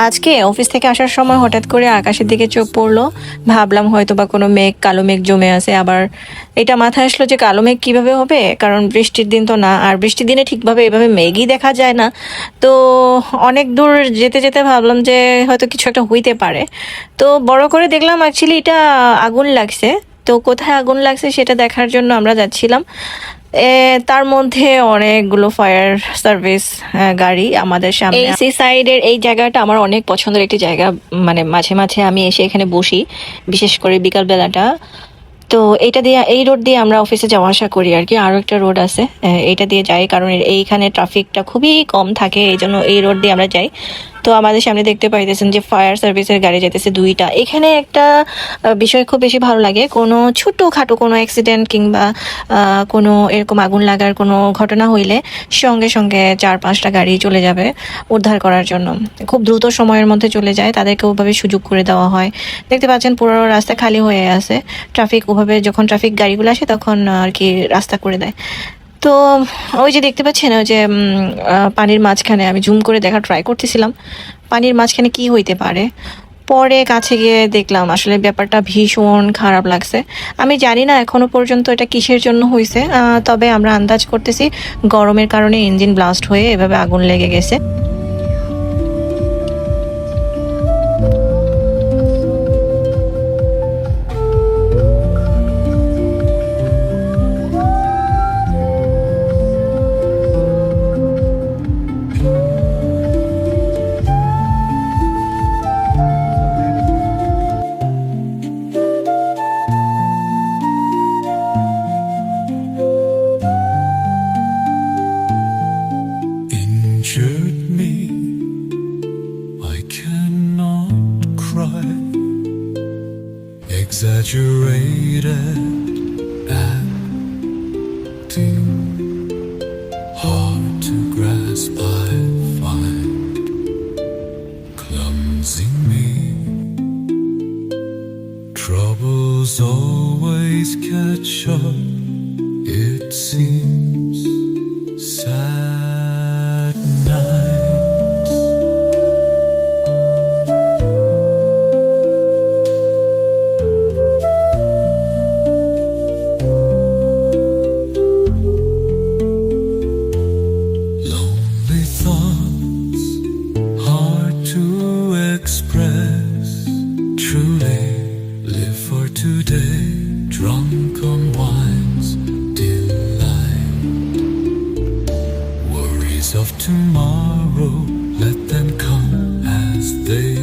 আজকে অফিস থেকে আসার সময় হঠাৎ করে আকাশের দিকে চোখ পড়লো, ভাবলাম হয়তো বা কোনো মেঘ, কালো মেঘ জমে আছে। আবার এটা মাথায় আসলো যে কালো মেঘ কিভাবে হবে, কারণ বৃষ্টির দিন তো না, আর বৃষ্টির দিনে ঠিকভাবে এভাবে মেঘই দেখা যায় না। তো অনেক দূর যেতে যেতে ভাবলাম যে হয়তো কিছু একটা হইতে পারে। তো বড় করে দেখলাম অ্যাকচুয়ালি এটা আগুন লাগছে। তো কোথায় আগুন লাগছে সেটা দেখার জন্য আমরা যাচ্ছিলাম। তার মধ্যে অনেকগুলো ফায়ার সার্ভিস গাড়ি আমাদের সামনে। এই সি সাইডের এই জায়গাটা আমার অনেক পছন্দের একটি জায়গা, মানে মাঝে মাঝে আমি এসে এখানে বসি, বিশেষ করে বিকাল বেলাটা। তো এটা দিয়ে, এই রোড দিয়ে আমরা অফিসে যাওয়া আসা করি আর কি। আরও একটা রোড আছে, এইটা দিয়ে যাই, কারণ এইখানে ট্রাফিকটা খুবই কম থাকে, এই জন্য এই রোড দিয়ে আমরা যাই। তো আমাদের সামনে দেখতে পাইতেছেন যে ফায়ার সার্ভিসের গাড়ি যেতেছে দুইটা। এখানে একটা বিষয় খুব বেশি ভালো লাগে, কোনো ছোটোখাটো কোনো অ্যাক্সিডেন্ট কিংবা কোনো এরকম আগুন লাগার কোনো ঘটনা হইলে সঙ্গে সঙ্গে 4-5টা গাড়ি চলে যাবে উদ্ধার করার জন্য। খুব দ্রুত সময়ের মধ্যে চলে যায়, তাদেরকে ওভাবে সুযোগ করে দেওয়া হয়। দেখতে পাচ্ছেন পুরো রাস্তা খালি হয়ে আছে, ট্রাফিক ওভাবে যখন ট্রাফিক গাড়িগুলো আসে তখন আর কি রাস্তা করে দেয়। তো ওই যে দেখতে পাচ্ছেন ওই যে পানির মাঝখানে, আমি জুম করে দেখার ট্রাই করতেছিলাম পানির মাঝখানে কি হইতে পারে। পরে কাছে গিয়ে দেখলাম আসলে ব্যাপারটা ভীষণ খারাপ লাগছে। আমি জানি না এখনো পর্যন্ত এটা কিসের জন্য হয়েছে, তবে আমরা আন্দাজ করতেছি গরমের কারণে ইঞ্জিন ব্লাস্ট হয়ে এভাবে আগুন লেগে গেছে। Injured me, I cannot cry. Exaggerated acting, hard to grasp. I find clumsy me. Troubles always catch up. It seems sad nights. Lonely thoughts, hard to express. Truly live for today, drunk on wine's delight. Worries of tomorrow, let them come as they